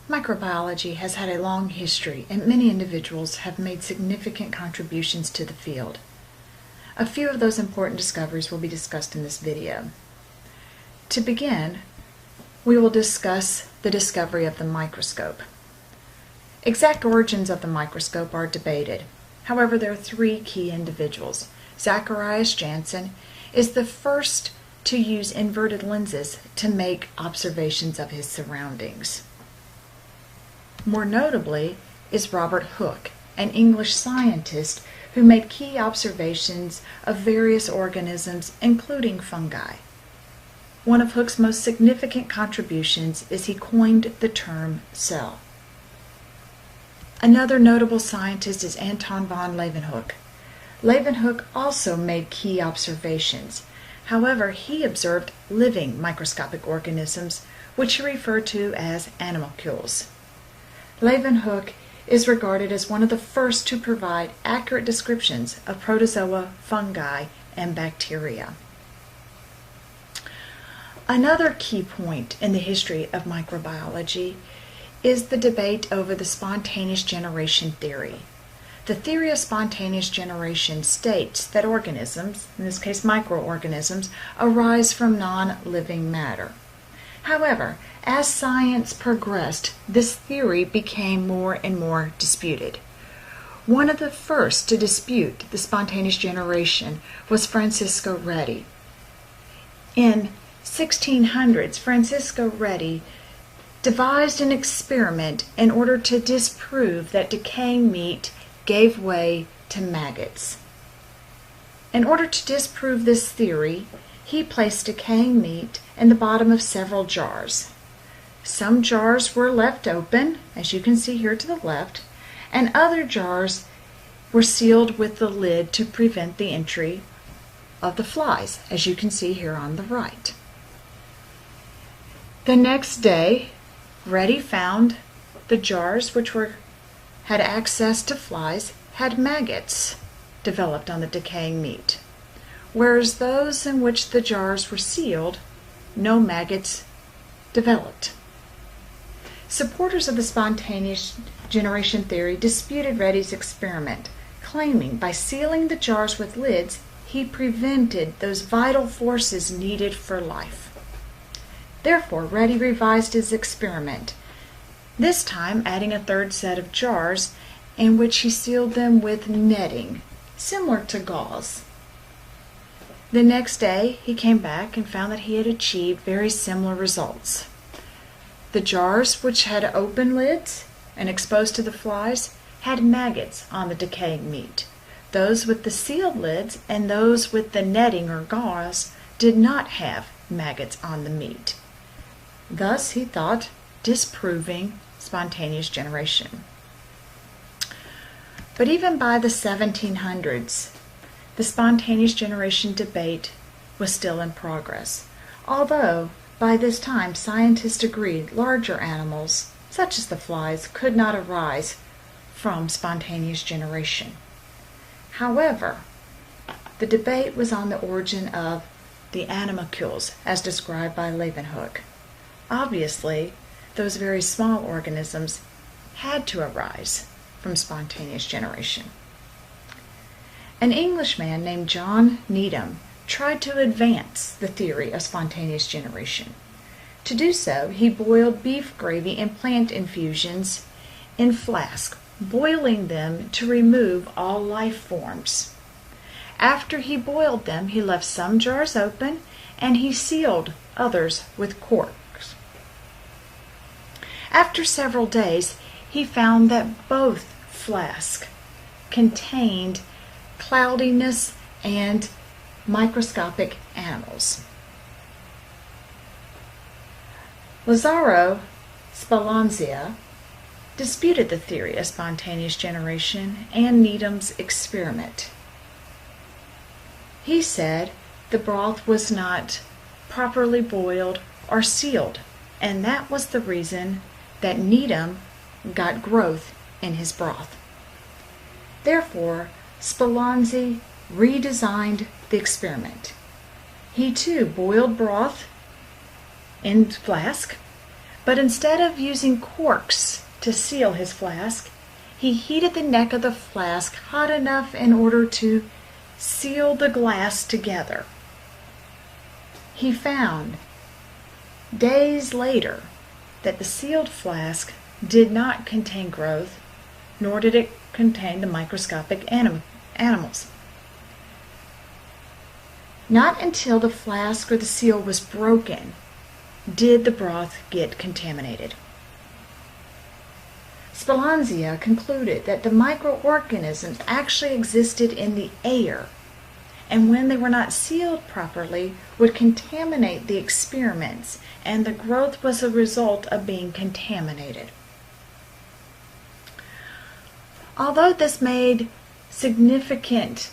Microbiology has had a long history, and many individuals have made significant contributions to the field. A few of those important discoveries will be discussed in this video. To begin, we will discuss the discovery of the microscope. Exact origins of the microscope are debated. However, there are three key individuals. Zacharias Janssen is the first to use inverted lenses to make observations of his surroundings. More notably is Robert Hooke, an English scientist who made key observations of various organisms, including fungi. One of Hooke's most significant contributions is he coined the term cell. Another notable scientist is Anton von Leeuwenhoek. Leeuwenhoek also made key observations. However, he observed living microscopic organisms, which he referred to as animalcules. Leeuwenhoek is regarded as one of the first to provide accurate descriptions of protozoa, fungi, and bacteria. Another key point in the history of microbiology is the debate over the spontaneous generation theory. The theory of spontaneous generation states that organisms, in this case microorganisms, arise from non-living matter. However, as science progressed, this theory became more and more disputed. One of the first to dispute the spontaneous generation was Francisco Redi. In 1600s, Francisco Redi devised an experiment in order to disprove that decaying meat gave way to maggots. In order to disprove this theory, he placed decaying meat in the bottom of several jars. Some jars were left open, as you can see here to the left, and other jars were sealed with the lid to prevent the entry of the flies, as you can see here on the right. The next day, Redi found the jars which had access to flies had maggots developed on the decaying meat, whereas those in which the jars were sealed, no maggots developed. Supporters of the spontaneous generation theory disputed Redi's experiment, claiming by sealing the jars with lids, he prevented those vital forces needed for life. Therefore, Redi revised his experiment, this time adding a third set of jars in which he sealed them with netting, similar to gauze. The next day, he came back and found that he had achieved very similar results. The jars which had open lids and exposed to the flies had maggots on the decaying meat. Those with the sealed lids and those with the netting or gauze did not have maggots on the meat. Thus, he thought, disproving spontaneous generation. But even by the 1700s, the spontaneous generation debate was still in progress, although by this time scientists agreed larger animals, such as the flies, could not arise from spontaneous generation. However, the debate was on the origin of the animalcules as described by Leeuwenhoek. Obviously, those very small organisms had to arise from spontaneous generation. An Englishman named John Needham tried to advance the theory of spontaneous generation. To do so, he boiled beef gravy and plant infusions in flasks, boiling them to remove all life forms. After he boiled them, he left some jars open and he sealed others with corks. After several days, he found that both flasks contained cloudiness and microscopic animals. Lazzaro Spallanzani disputed the theory of spontaneous generation and Needham's experiment. He said the broth was not properly boiled or sealed, and that was the reason that Needham got growth in his broth. Therefore, Spallanzani redesigned the experiment. He too boiled broth in flask, But instead of using corks to seal his flask, he heated the neck of the flask hot enough in order to seal the glass together. He found days later that the sealed flask did not contain growth, nor did it contain the microscopic animals. Not until the flask or the seal was broken did the broth get contaminated. Spallanzia concluded that the microorganisms actually existed in the air, and when they were not sealed properly, would contaminate the experiments, and the growth was a result of being contaminated. Although this made significant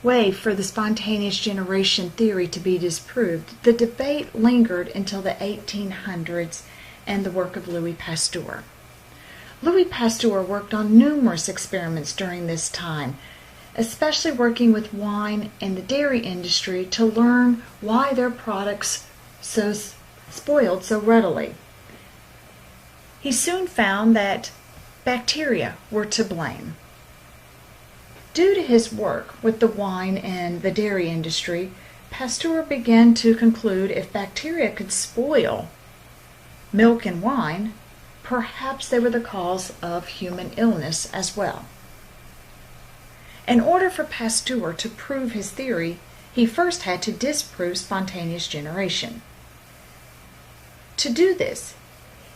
way for the spontaneous generation theory to be disproved, the debate lingered until the 1800s and the work of Louis Pasteur. Louis Pasteur worked on numerous experiments during this time, especially working with wine and the dairy industry to learn why their products spoiled so readily. He soon found that bacteria were to blame. Due to his work with the wine and the dairy industry, Pasteur began to conclude if bacteria could spoil milk and wine, perhaps they were the cause of human illness as well. In order for Pasteur to prove his theory, he first had to disprove spontaneous generation. To do this,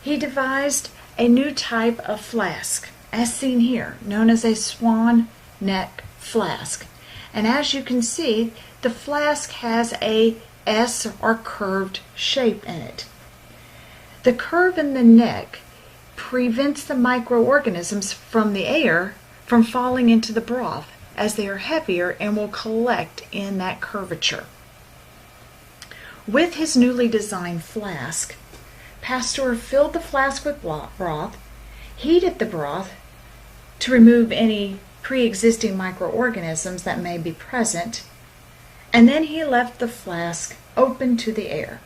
he devised a new type of flask, as seen here, known as a swan neck flask. And as you can see, the flask has a S or curved shape in it. The curve in the neck prevents the microorganisms from the air from falling into the broth, as they are heavier and will collect in that curvature. With his newly designed flask, Pasteur filled the flask with broth, heated the broth to remove any pre-existing microorganisms that may be present, and then he left the flask open to the air.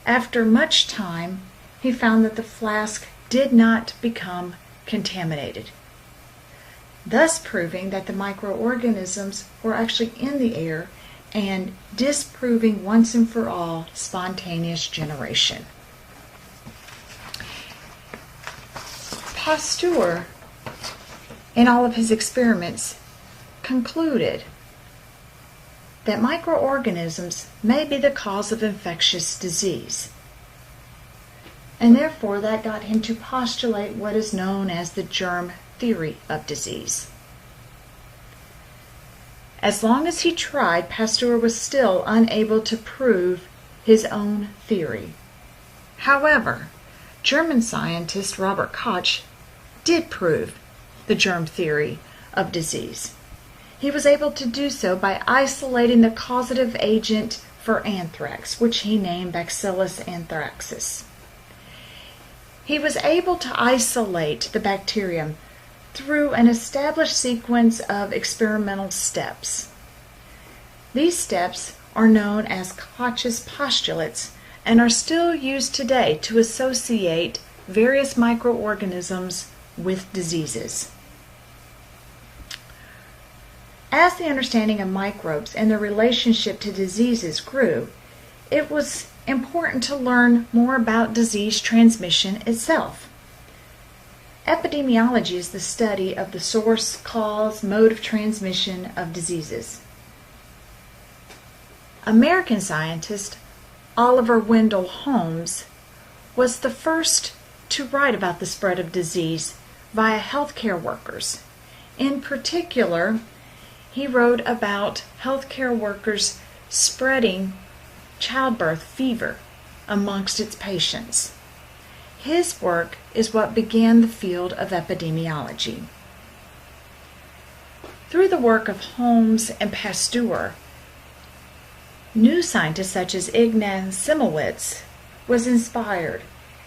After much time, he found that the flask did not become contaminated, thus proving that the microorganisms were actually in the air and disproving once and for all spontaneous generation. Pasteur, in all of his experiments, concluded that microorganisms may be the cause of infectious disease. And therefore that got him to postulate what is known as the germ theory of disease. As long as he tried, Pasteur was still unable to prove his own theory. However, German scientist Robert Koch did prove the germ theory of disease. He was able to do so by isolating the causative agent for anthrax, which he named Bacillus anthracis. He was able to isolate the bacterium through an established sequence of experimental steps. These steps are known as Koch's postulates and are still used today to associate various microorganisms with diseases. As the understanding of microbes and their relationship to diseases grew, it was important to learn more about disease transmission itself. Epidemiology is the study of the source, cause, mode of transmission of diseases. American scientist Oliver Wendell Holmes was the first to write about the spread of disease via healthcare workers. In particular, he wrote about healthcare workers spreading childbirth fever amongst its patients. His work is what began the field of epidemiology. Through the work of Holmes and Pasteur, new scientists such as Ignaz Semmelweis was inspired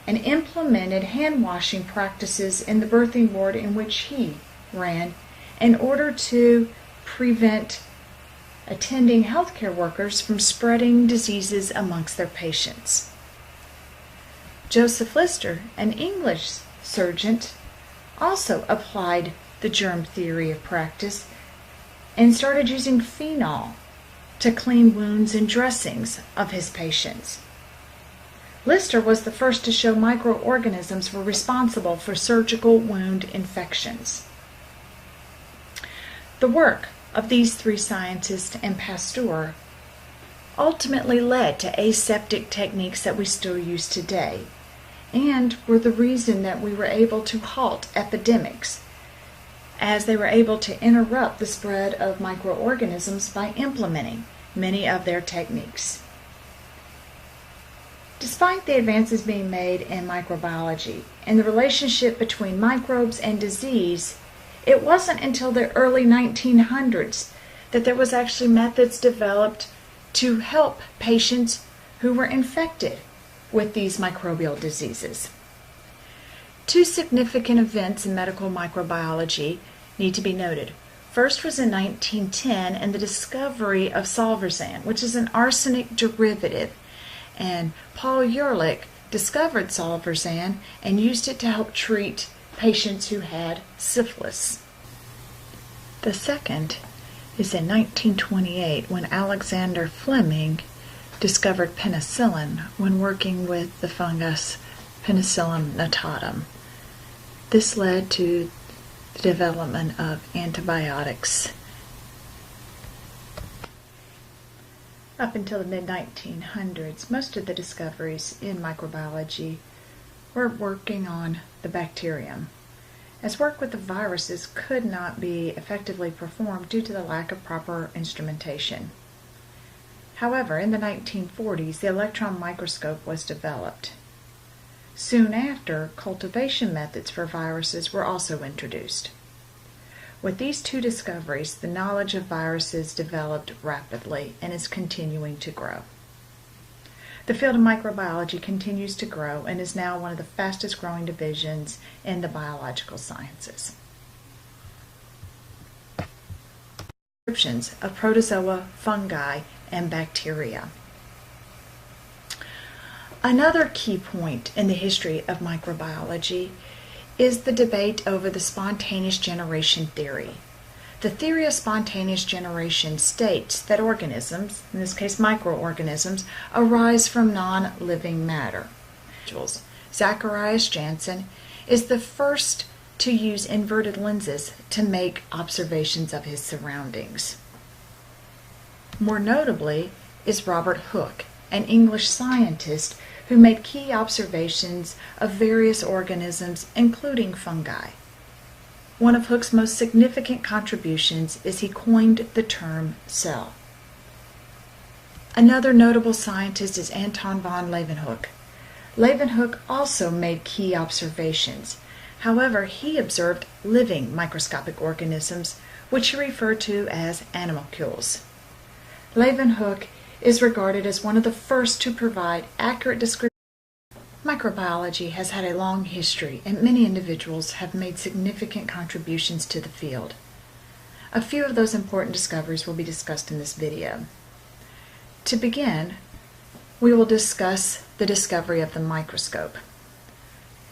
and implemented hand-washing practices in the birthing ward in which he ran in order to prevent attending healthcare workers from spreading diseases amongst their patients. Joseph Lister, an English surgeon, also applied the germ theory of practice and started using phenol to clean wounds and dressings of his patients. Lister was the first to show microorganisms were responsible for surgical wound infections. The work of these three scientists and Pasteur ultimately led to aseptic techniques that we still use today, and were the reason that we were able to halt epidemics, as they were able to interrupt the spread of microorganisms by implementing many of their techniques. Despite the advances being made in microbiology and the relationship between microbes and disease, it wasn't until the early 1900s that there was actually methods developed to help patients who were infected with these microbial diseases. Two significant events in medical microbiology need to be noted. First was in 1910 and the discovery of salvarsan, which is an arsenic derivative, and Paul Ehrlich discovered salvarsan and used it to help treat patients who had syphilis. The second is in 1928 when Alexander Fleming discovered penicillin when working with the fungus Penicillium notatum. This led to the development of antibiotics. Up until the mid-1900s, most of the discoveries in microbiology were working on the bacterium, as work with the viruses could not be effectively performed due to the lack of proper instrumentation. However, in the 1940s, the electron microscope was developed. Soon after, cultivation methods for viruses were also introduced. With these two discoveries, the knowledge of viruses developed rapidly and is continuing to grow. The field of microbiology continues to grow and is now one of the fastest growing divisions in the biological sciences. Descriptions of protozoa, fungi, and bacteria. Another key point in the history of microbiology is the debate over the spontaneous generation theory. The theory of spontaneous generation states that organisms, in this case microorganisms, arise from non-living matter. Zacharias Janssen is the first to use inverted lenses to make observations of his surroundings. More notably is Robert Hooke, an English scientist who made key observations of various organisms, including fungi. One of Hooke's most significant contributions is he coined the term cell. Another notable scientist is Anton von Leeuwenhoek. Leeuwenhoek also made key observations. However, he observed living microscopic organisms, which he referred to as animalcules. Leeuwenhoek is regarded as one of the first to provide accurate descriptions. Microbiology has had a long history, and many individuals have made significant contributions to the field. A few of those important discoveries will be discussed in this video. To begin, we will discuss the discovery of the microscope.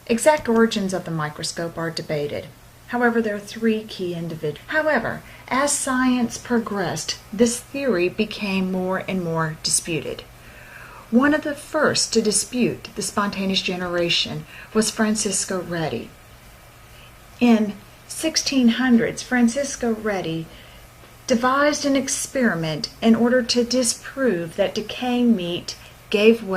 Exact origins of the microscope are debated. However, there are three key individuals. However, as science progressed, this theory became more and more disputed. One of the first to dispute the spontaneous generation was Francisco Redi. In 1600s, Francisco Redi devised an experiment in order to disprove that decaying meat gave way